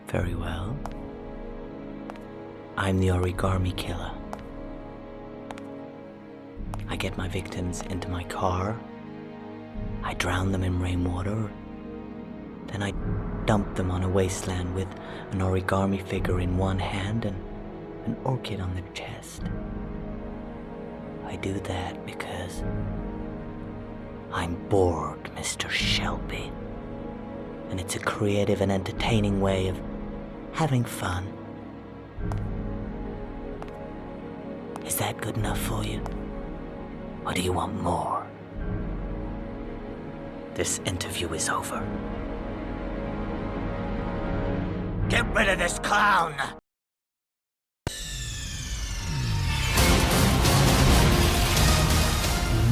Very well. I'm the origami killer. I get my victims into my car, I drown them in rainwater, then I dump them on a wasteland with an origami figure in one hand and an orchid on their chest. I do that because I'm bored, Mr. Shelby. And it's a creative and entertaining way of having fun. Is that good enough for you? Or do you want more? This interview is over. Get rid of this clown!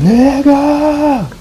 Nigga!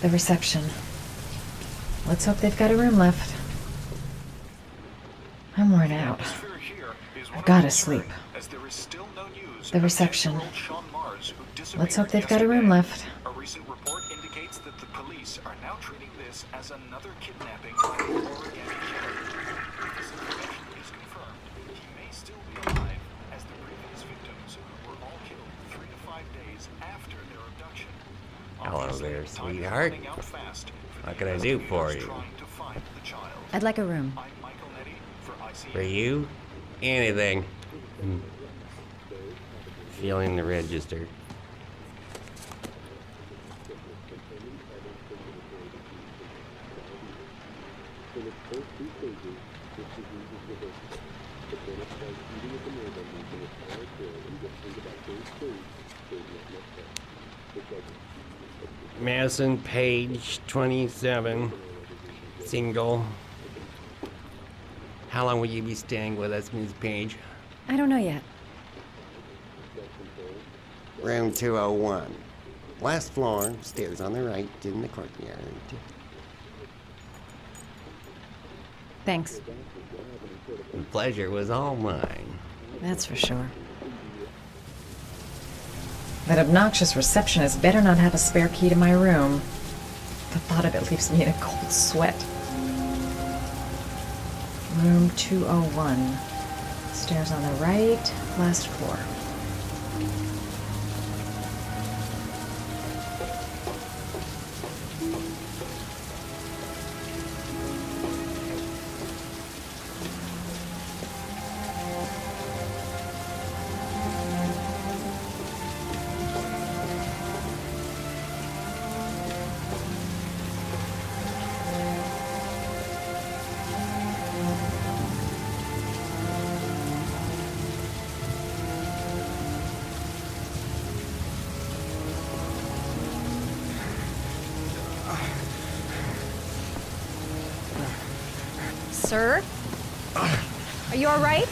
The reception. Let's hope they've got a room left. I'm worn out. I've gotta sleep. The reception. Let's hope they've got a room left. A recent report indicates that the police are now treating this as another kidnapping by an origami killer. If this information is confirmed, he may still be alive, as the previous victims were all killed 3 to 5 days after their abduction. Hello there, sweetheart. What can I do for you? I'd like a room. For you? Anything. Feeling the register. Madison, page 27, single. How long will you be staying with us, Ms. Page? I don't know yet. Room 201. Last floor, stairs on the right, in the courtyard. Thanks. The pleasure was all mine. That's for sure. That obnoxious receptionist better not have a spare key to my room. The thought of it leaves me in a cold sweat. Room 201. Stairs on the right, last floor. Sir? Are you all right?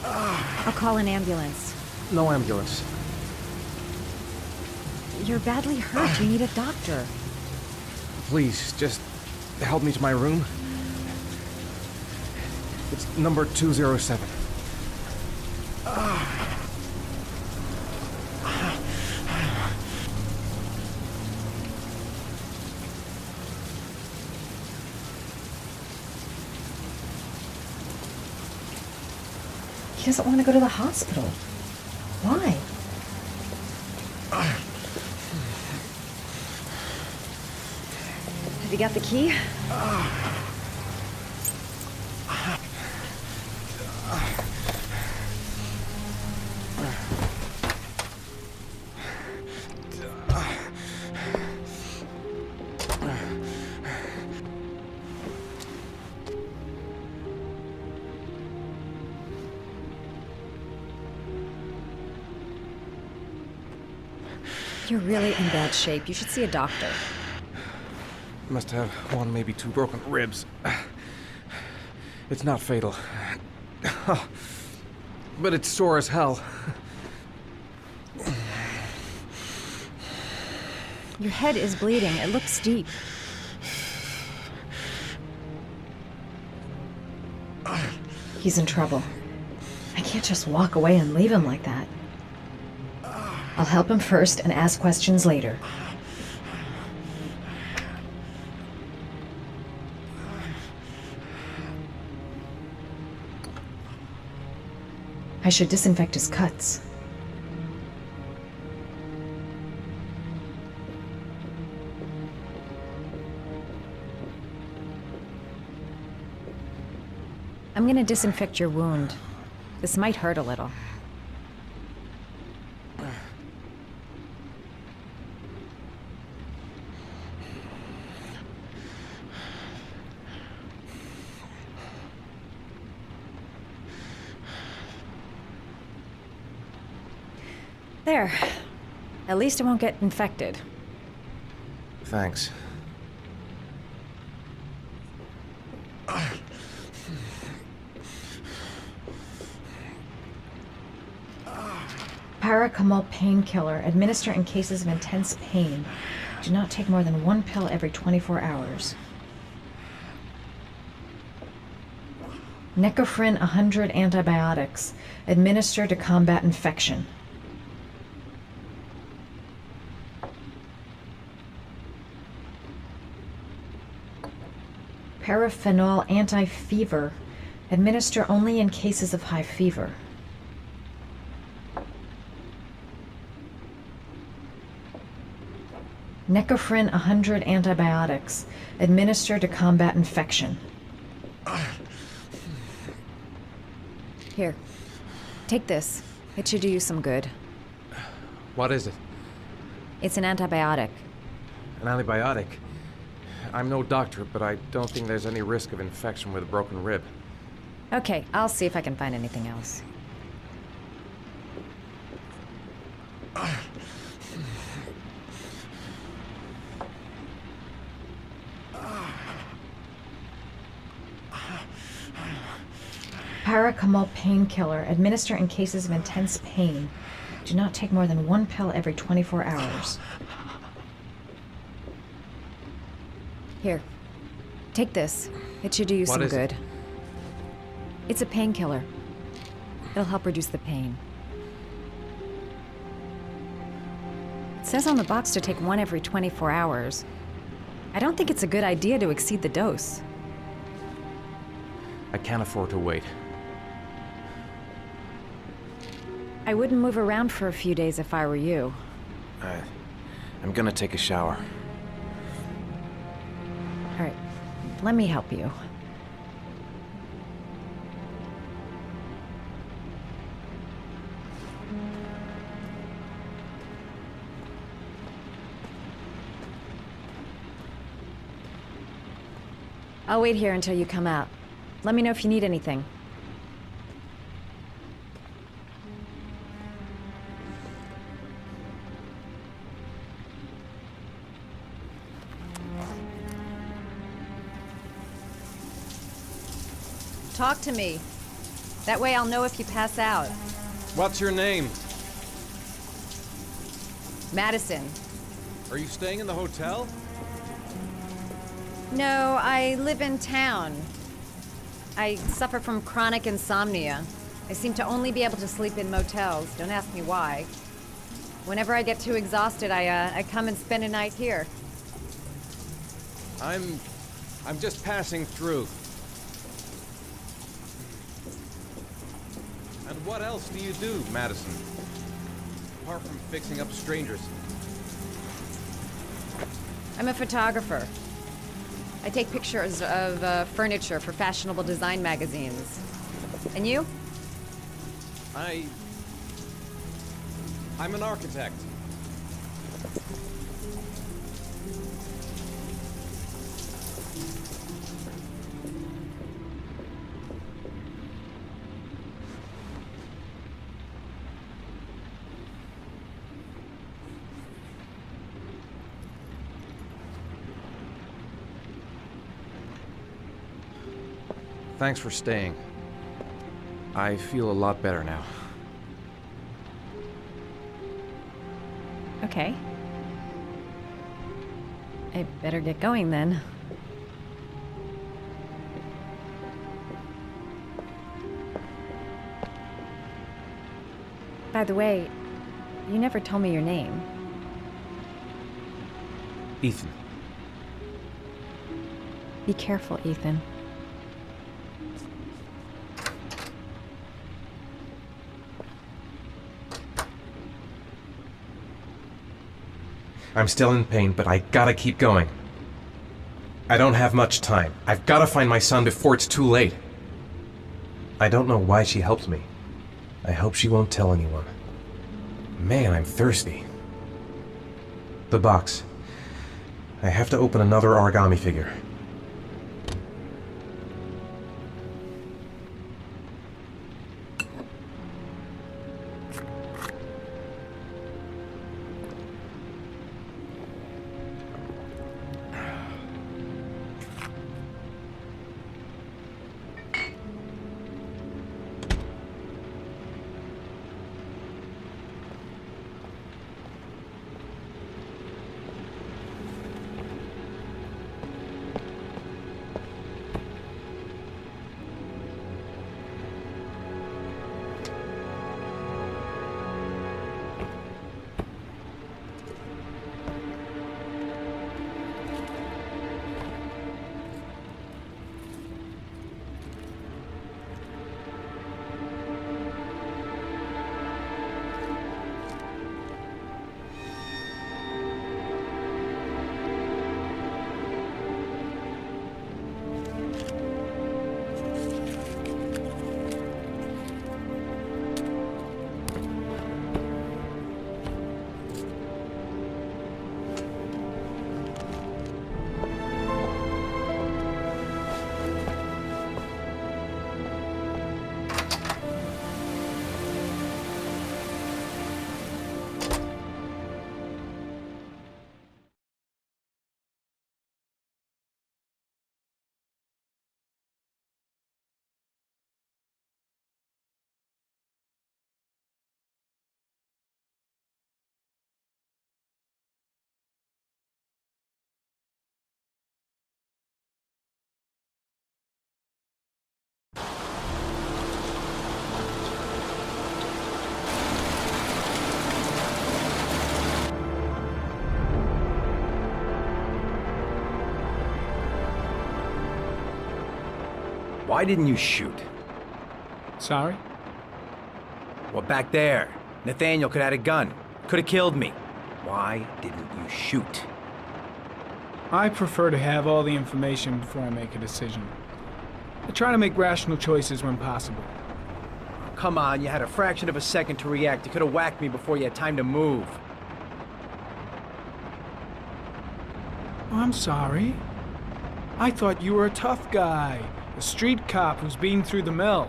I'll call an ambulance. No ambulance. You're badly hurt. You need a doctor. Please, just help me to my room. It's number 207. He doesn't want to go to the hospital. Why? got the key? You're really in bad shape. You should see a doctor. Must have one, maybe two broken ribs. It's not fatal. But it's sore as hell. Your head is bleeding. It looks deep. He's in trouble. I can't just walk away and leave him like that. I'll help him first and ask questions later. I should disinfect his cuts. I'm gonna disinfect your wound. This might hurt a little. There. At least it won't get infected. Thanks. Paracetamol painkiller. Administer in cases of intense pain. Do not take more than one pill every 24 hours. Necophren 100 antibiotics. Administer to combat infection. Paraphenol anti-fever. Administer only in cases of high fever. Necophren 100 antibiotics. Administer to combat infection. Here. Take this. It should do you some good. What is it? It's an antibiotic. An antibiotic? I'm no doctor, but I don't think there's any risk of infection with a broken rib. Okay, I'll see if I can find anything else. Paracetamol painkiller. Administer in cases of intense pain. Do not take more than one pill every 24 hours. Here. Take this. It should do you What some is it? good. It's a painkiller. It'll help reduce the pain. It says on the box to take one every 24 hours. I don't think it's a good idea to exceed the dose. I can't afford to wait. I wouldn't move around for a few days if I were you. I'm gonna take a shower. All right, let me help you. I'll wait here until you come out. Let me know if you need anything. Talk to me. That way I'll know if you pass out. What's your name? Madison. Are you staying in the hotel? No, I live in town. I suffer from chronic insomnia. I seem to only be able to sleep in motels. Don't ask me why. Whenever I get too exhausted, I come and spend a night here. I'm just passing through. And what else do you do, Madison? Apart from fixing up strangers. I'm a photographer. I take pictures of furniture for fashionable design magazines. And you? I'm an architect. Thanks for staying. I feel a lot better now. Okay. I better get going then. By the way, you never told me your name. Ethan. Be careful, Ethan. I'm still in pain, but I gotta keep going. I don't have much time. I've gotta find my son before it's too late. I don't know why she helped me. I hope she won't tell anyone. Man, I'm thirsty. The box. I have to open another origami figure. Why didn't you shoot? Sorry? Well, back there. Nathaniel could have had a gun. Could have killed me. Why didn't you shoot? I prefer to have all the information before I make a decision. I try to make rational choices when possible. Come on, you had a fraction of a second to react. You could have whacked me before you had time to move. I'm sorry. I thought you were a tough guy, a street cop who's been through the mill.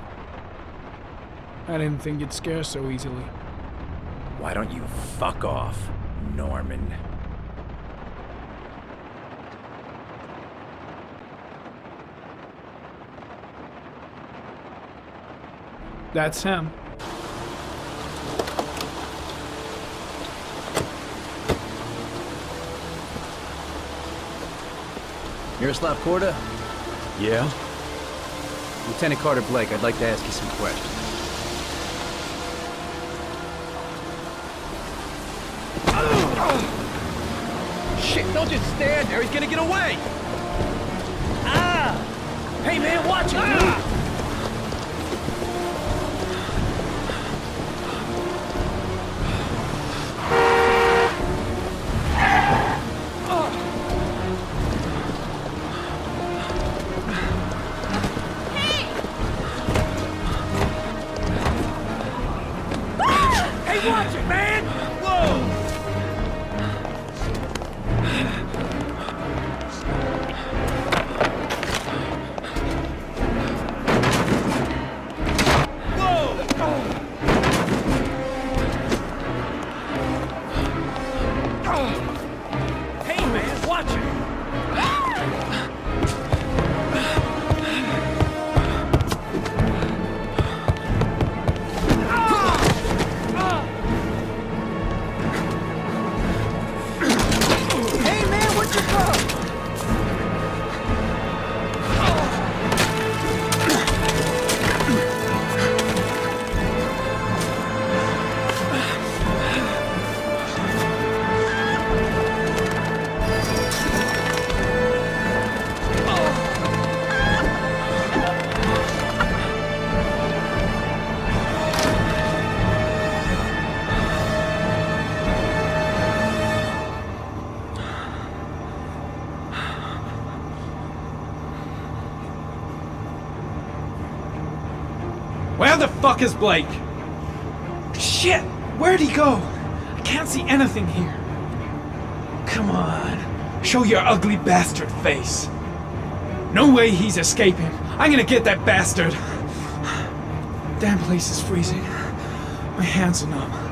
I didn't think you'd scare so easily. Why don't you fuck off, Norman? That's him. Miroslav Korda? Yeah? Lieutenant Carter Blake, I'd like to ask you some questions. Shit, don't just stand there. He's gonna get away! Ah! Hey, man, watch it, dude! Hey, watch it, man! Whoa! Where the fuck is Blake? Shit! Where'd he go? I can't see anything here. Come on. Show your ugly bastard face. No way he's escaping. I'm gonna get that bastard. Damn place is freezing. My hands are numb.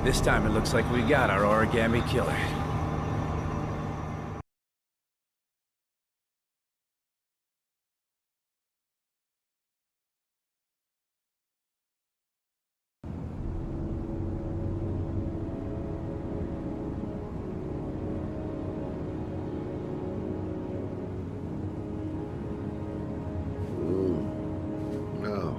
This time it looks like we got our origami killer. No.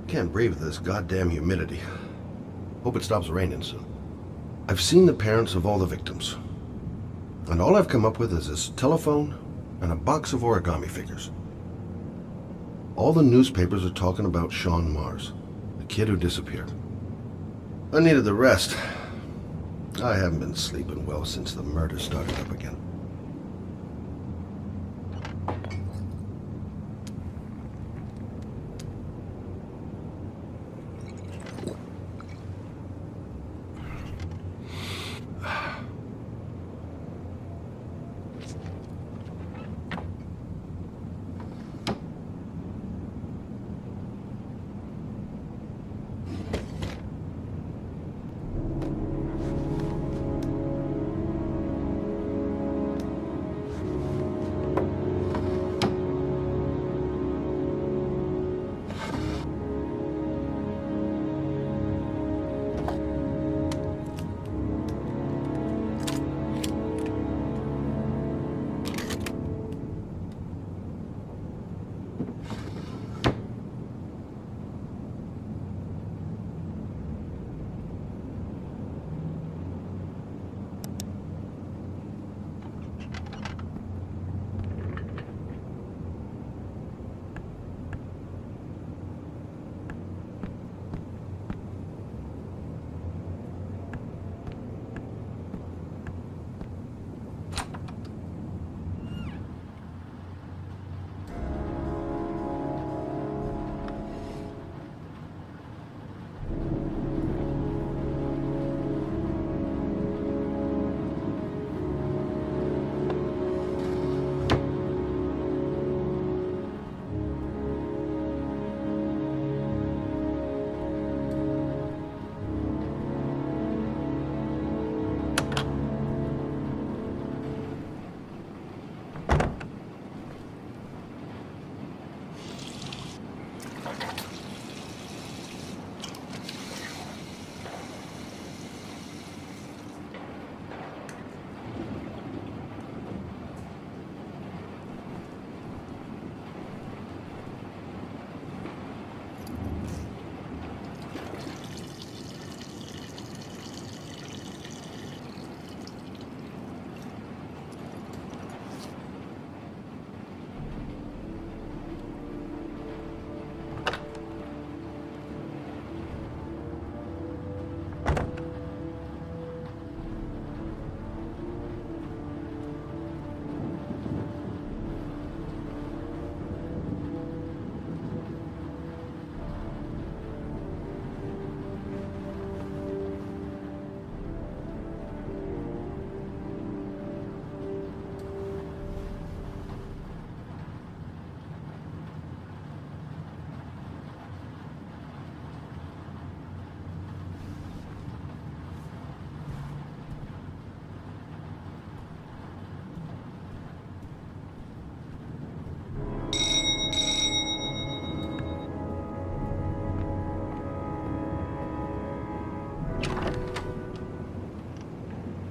Can't breathe with this goddamn humidity. Hope it stops raining soon. I've seen the parents of all the victims, and all I've come up with is this telephone and a box of origami figures. All the newspapers are talking about Sean Mars, the kid who disappeared. I needed the rest. I haven't been sleeping well since the murder started up again.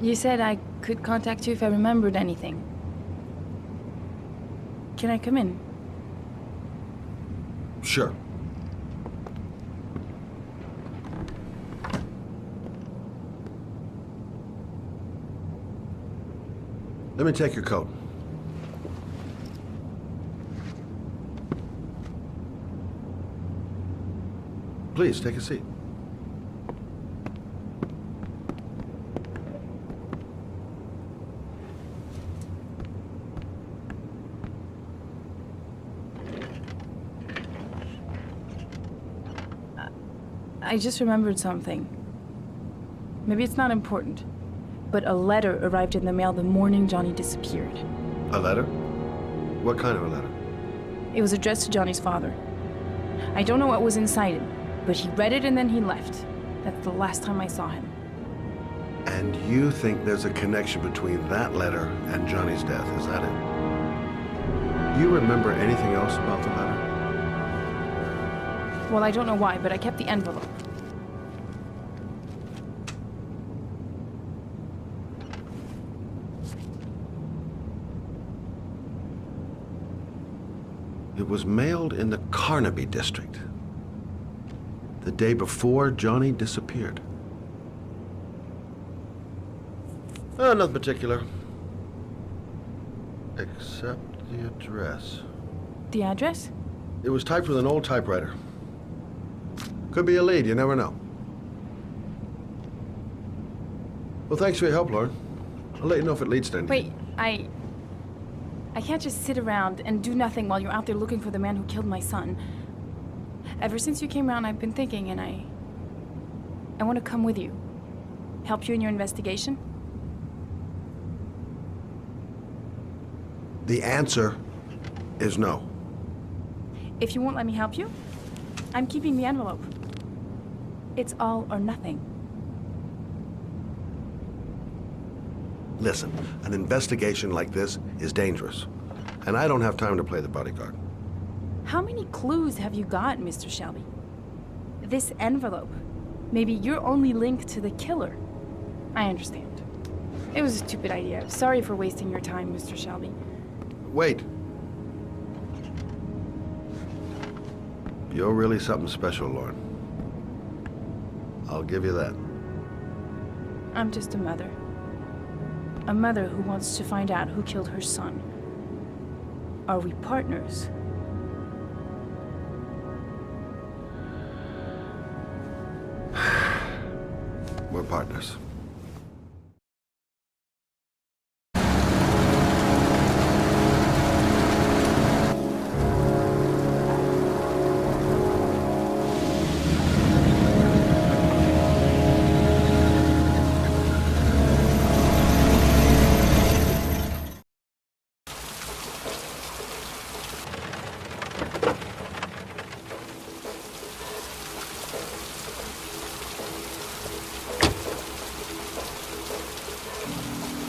You said I could contact you if I remembered anything. Can I come in? Sure. Let me take your coat. Please, take a seat. I just remembered something. Maybe it's not important, but a letter arrived in the mail the morning Johnny disappeared. A letter? What kind of a letter? It was addressed to Johnny's father. I don't know what was inside it, but he read it and then he left. That's the last time I saw him. And you think there's a connection between that letter and Johnny's death, is that it? Do you remember anything else about the letter? Well, I don't know why, but I kept the envelope. It was mailed in the Carnaby district, the day before Johnny disappeared. Nothing particular, except the address. The address? It was typed with an old typewriter. Could be a lead, you never know. Well, thanks for your help, Lauren. I'll let you know if it leads to anything. Wait, I can't just sit around and do nothing while you're out there looking for the man who killed my son. Ever since you came around, I've been thinking, and I want to come with you. Help you in your investigation? The answer is no. If you won't let me help you, I'm keeping the envelope. It's all or nothing. Listen, an investigation like this is dangerous, and I don't have time to play the bodyguard. How many clues have you got, Mr. Shelby? This envelope. Maybe your only link to the killer. I understand. It was a stupid idea. Sorry for wasting your time, Mr. Shelby. Wait. You're really something special, Lauren. I'll give you that. I'm just a mother. A mother who wants to find out who killed her son. Are we partners? We're partners.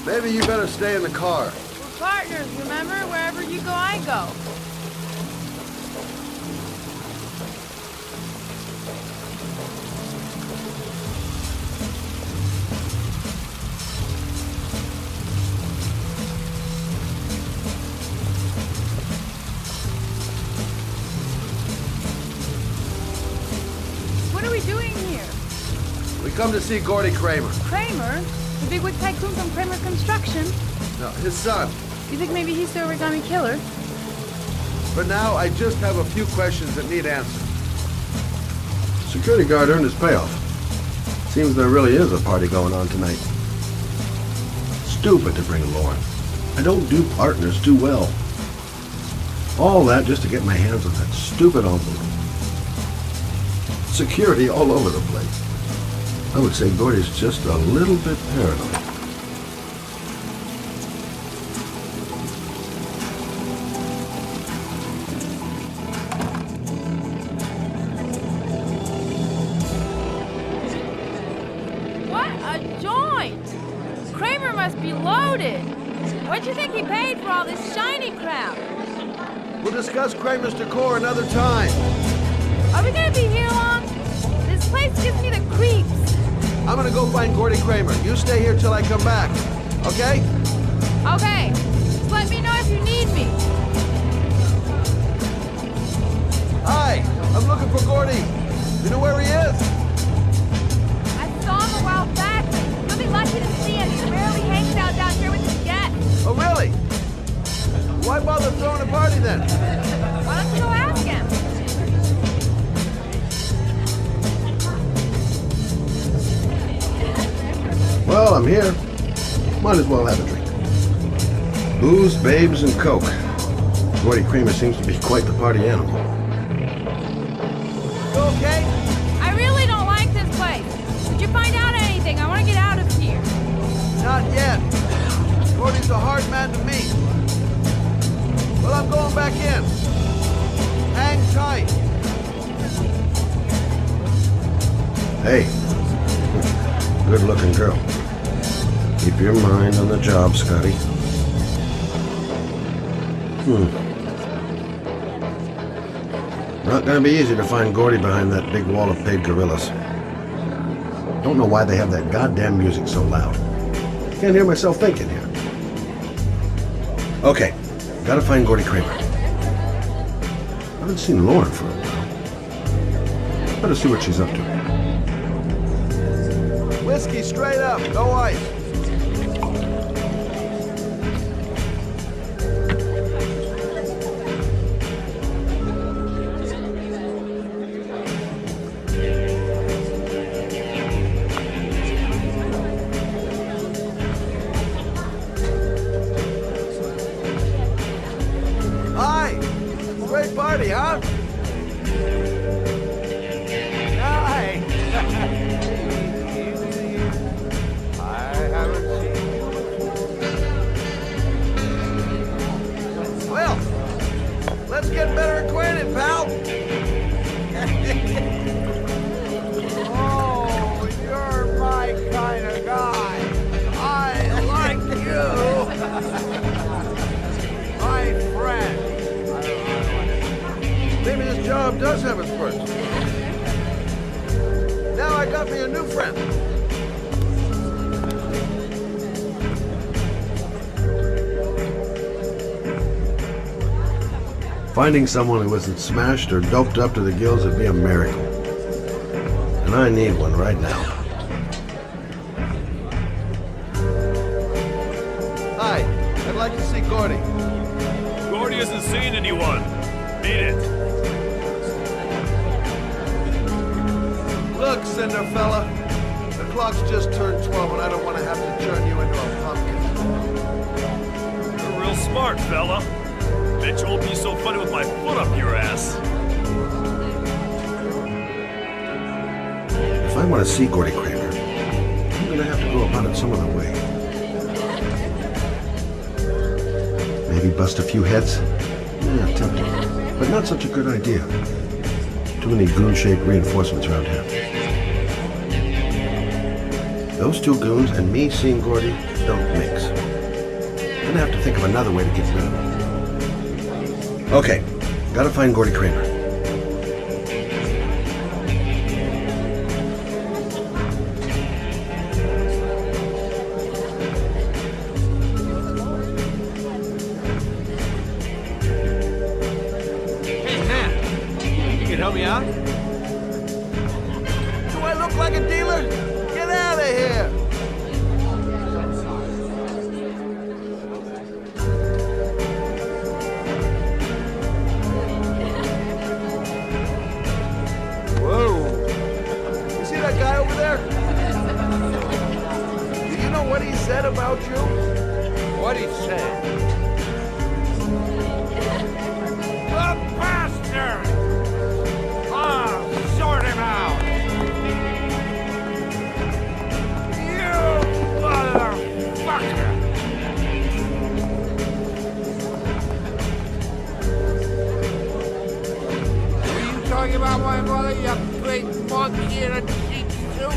Maybe you better stay in the car. We're partners, remember? Wherever you go, I go. What are we doing here? We come to see Gordy Kramer. Kramer? The bigwig tycoon from Kramer Construction? No, his son. You think maybe he's the origami killer? For now, I just have a few questions that need answered. Security guard earned his payoff. Seems there really is a party going on tonight. Stupid to bring Lauren. I don't do partners too well. All that just to get my hands on that stupid envelope. Security all over the place. I would say Gordy's just a little bit paranoid. What a joint! Kramer must be loaded. What'd you think he paid for all this shiny crap? We'll discuss Kramer's decor another time. Are we gonna be here long? This place gives me the creeps. I'm gonna go find Gordy Kramer. You stay here till I come back. Okay? Okay. Just let me know if you need me. Hi, I'm looking for Gordy. You know where he is? I saw him a while back. You'll be lucky to see him. He rarely hangs out down here with his guests. Oh, really? Why bother throwing a party then? Why don't you go ask him? Well, I'm here. Might as well have a drink. Booze, babes, and coke. Gordy Kramer seems to be quite the party animal. You okay? I really don't like this place. Did you find out anything? I want to get out of here. Not yet. Gordy's a hard man to meet. Well, I'm going back in. Hang tight. Hey. Good-looking girl. Keep your mind on the job, Scotty. Not gonna be easy to find Gordy behind that big wall of paid gorillas. Don't know why they have that goddamn music so loud. Can't hear myself thinking here. Okay, gotta find Gordy Kramer. Haven't seen Lauren for a while. Better see what she's up to. Whiskey straight up, no ice. Hi! Great party, huh? Hi! I haven't seen you. Well, let's get better acquainted, pal. Oh, you're my kind of guy. I like you. My friend. Maybe this job does have its perks. Now I got me a new friend. Finding someone who isn't smashed or doped up to the gills would be a miracle. And I need one right now. Hi, I'd like to see Gordy. Gordy isn't seeing anyone. Beat it. Look, Cinderfella, the clock's just turned 12 and I don't want to have to turn you into a pumpkin. You're real smart, fella. Bet you won't be so funny with my foot up your ass. If I want to see Gordy Kramer, I'm gonna have to go about it some other way. Maybe bust a few heads? Yeah, tempting. But not such a good idea. Too many goon-shaped reinforcements around here. Those two goons and me seeing Gordy don't mix. Gonna have to think of another way to get rid of him. Okay, gotta find Gordy Kramer. Hey, man, you can help me out? Do I look like a dealer? Get out of here! Whoa! You see that guy over there? Do you know what he said about you? What he said? The bastard! I'll sort him out! You motherfucker! Were you talking about my mother, you big monkey in a cheap suit?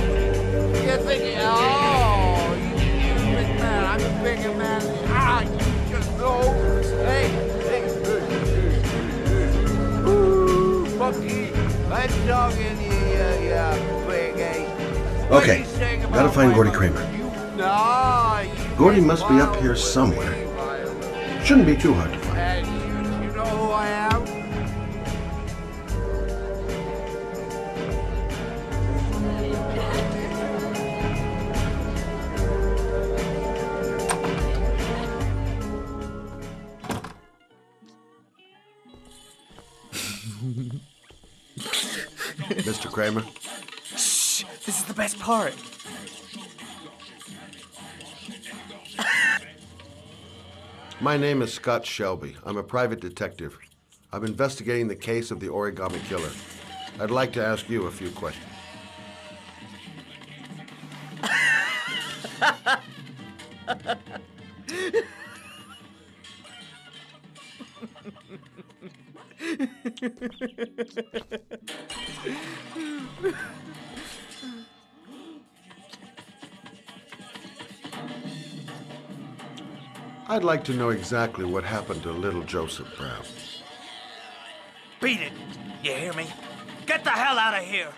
You're thinking, oh, you're a big man, I'm a bigger man. Ah, you just know. Hey, hey, Ooh, monkey, I'm talking to you, you big ape. what Okay, he's saying gotta about find my Gordy mother. Kramer. You Gordy must be up here somewhere. Shouldn't be too hard to find. And you know who I am? Mr. Kramer? Shh! This is the best part. My name is Scott Shelby. I'm a private detective. I'm investigating the case of the origami killer. I'd like to ask you a few questions. I'd like to know exactly what happened to little Joseph Brown. Beat it! You hear me? Get the hell out of here!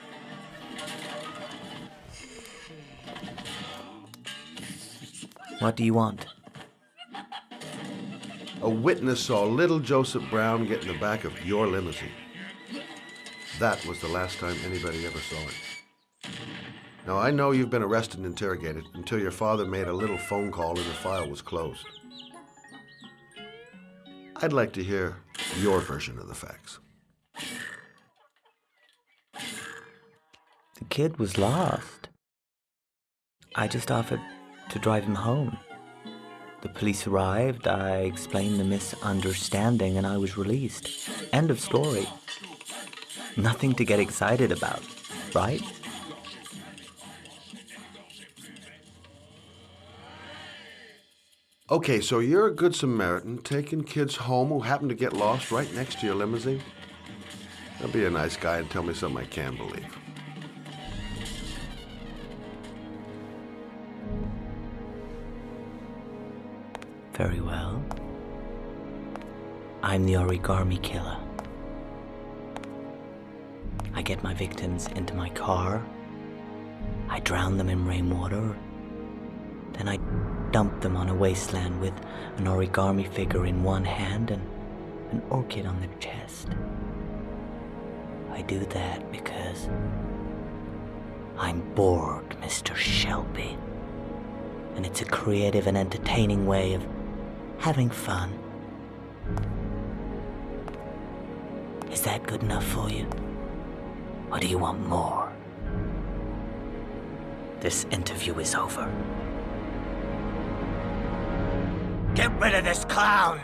What do you want? A witness saw little Joseph Brown get in the back of your limousine. That was the last time anybody ever saw him. Now, I know you've been arrested and interrogated until your father made a little phone call and the file was closed. I'd like to hear your version of the facts. The kid was lost. I just offered to drive him home. The police arrived, I explained the misunderstanding, and I was released. End of story. Nothing to get excited about, right? Okay, so you're a good Samaritan taking kids home who happen to get lost right next to your limousine? Now be a nice guy and tell me something I can believe. Very well. I'm the origami killer. I get my victims into my car. I drown them in rainwater. Then I dump them on a wasteland with an origami figure in one hand and an orchid on their chest. I do that because I'm bored, Mr. Shelby. And it's a creative and entertaining way of having fun. Is that good enough for you? Or do you want more? This interview is over. Get rid of this clown!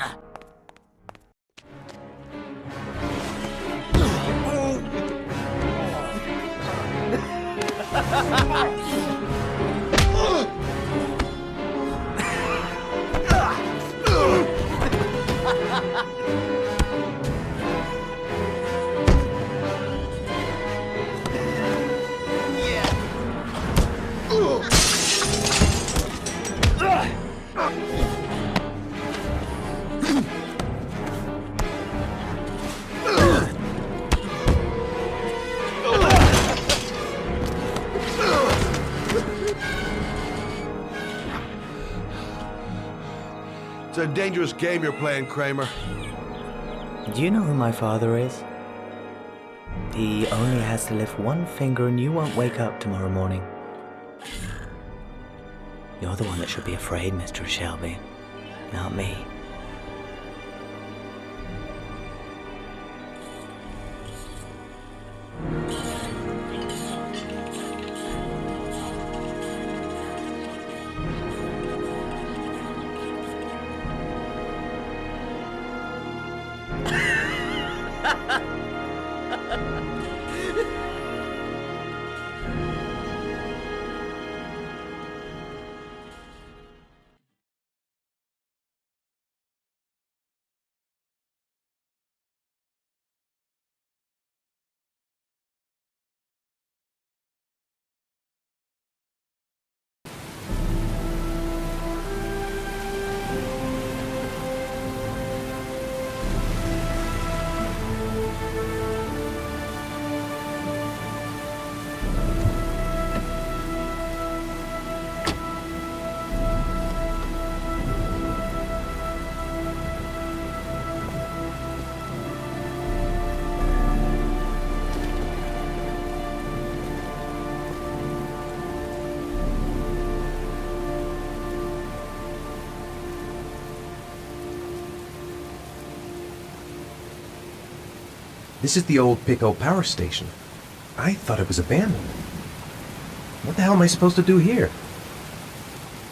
It's a dangerous game you're playing, Kramer. Do you know who my father is? He only has to lift one finger and you won't wake up tomorrow morning. You're the one that should be afraid, Mr. Shelby, not me. This is the old Pico power station. I thought it was abandoned. What the hell am I supposed to do here?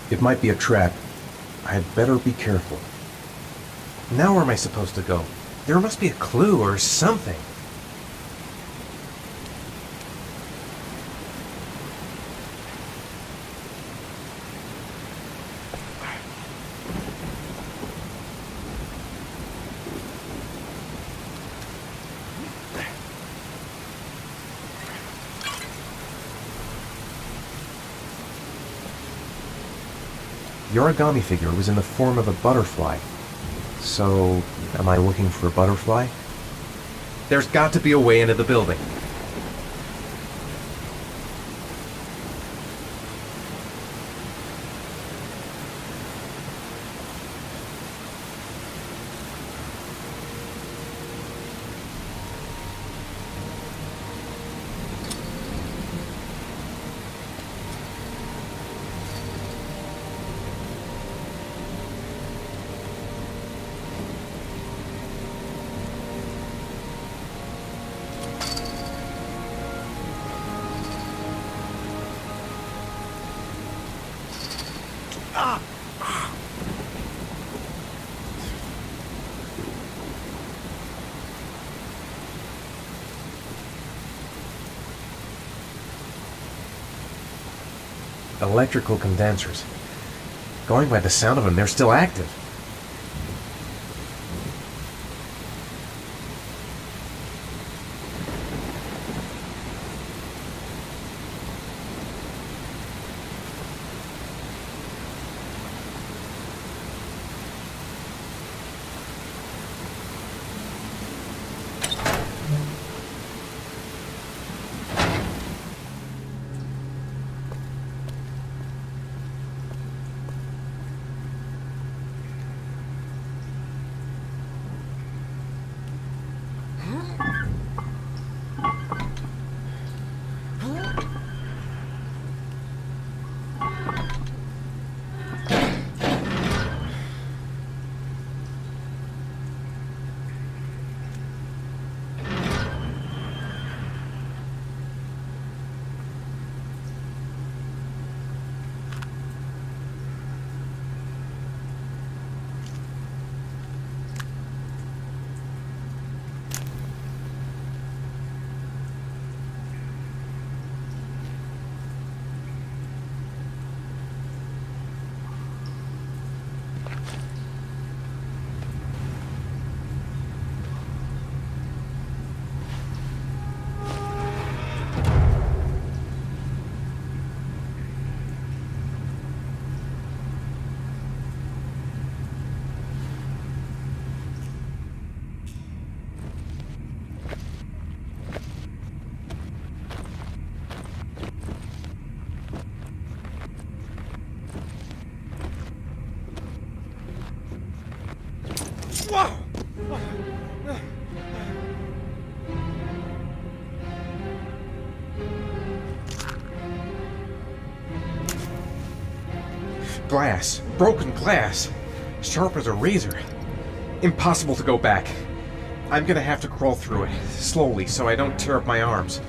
It might be a trap. I'd better be careful. Now where am I supposed to go? There must be a clue or something. The origami figure was in the form of a butterfly. So, am I looking for a butterfly? There's got to be a way into the building. Electrical condensers. Going by the sound of them, they're still active. Glass. Broken glass. Sharp as a razor. Impossible to go back. I'm gonna have to crawl through it, slowly, so I don't tear up my arms.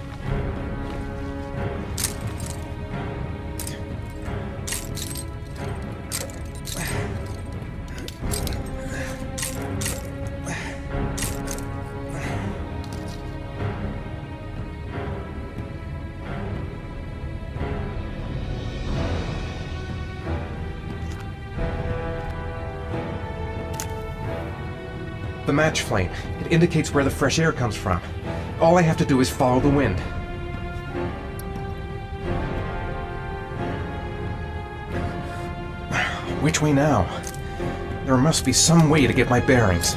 The match flame. It indicates where the fresh air comes from. All I have to do is follow the wind. Which way now? There must be some way to get my bearings.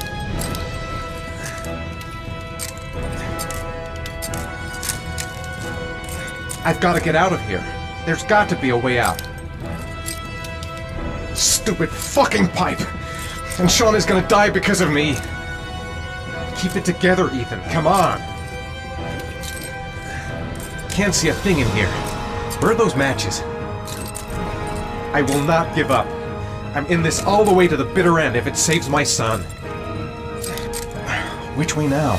I've got to get out of here. There's got to be a way out. Stupid fucking pipe! And Sean is gonna die because of me. Keep it together, Ethan. Come on. Can't see a thing in here. Where are those matches? I will not give up. I'm in this all the way to the bitter end if it saves my son. Which way now?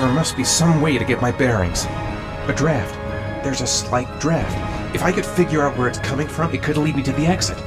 There must be some way to get my bearings. A draft. There's a slight draft. If I could figure out where it's coming from, it could lead me to the exit.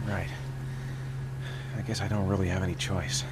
Right. I guess I don't really have any choice.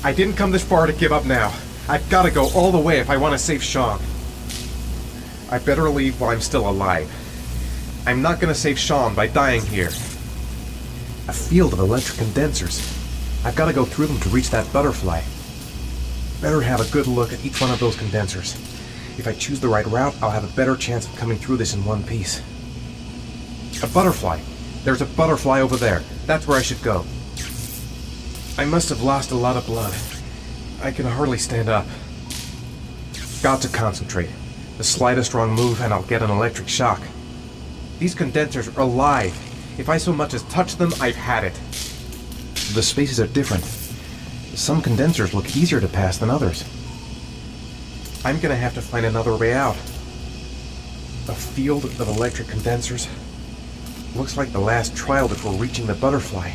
I didn't come this far to give up now. I've got to go all the way if I want to save Sean. I better leave while I'm still alive. I'm not going to save Sean by dying here. A field of electric condensers. I've got to go through them to reach that butterfly. Better have a good look at each one of those condensers. If I choose the right route, I'll have a better chance of coming through this in one piece. A butterfly. There's a butterfly over there. That's where I should go. I must have lost a lot of blood. I can hardly stand up. Got to concentrate. The slightest wrong move and I'll get an electric shock. These condensers are alive. If I so much as touch them, I've had it. The spaces are different. Some condensers look easier to pass than others. I'm gonna have to find another way out. A field of electric condensers. Looks like the last trial before reaching the butterfly.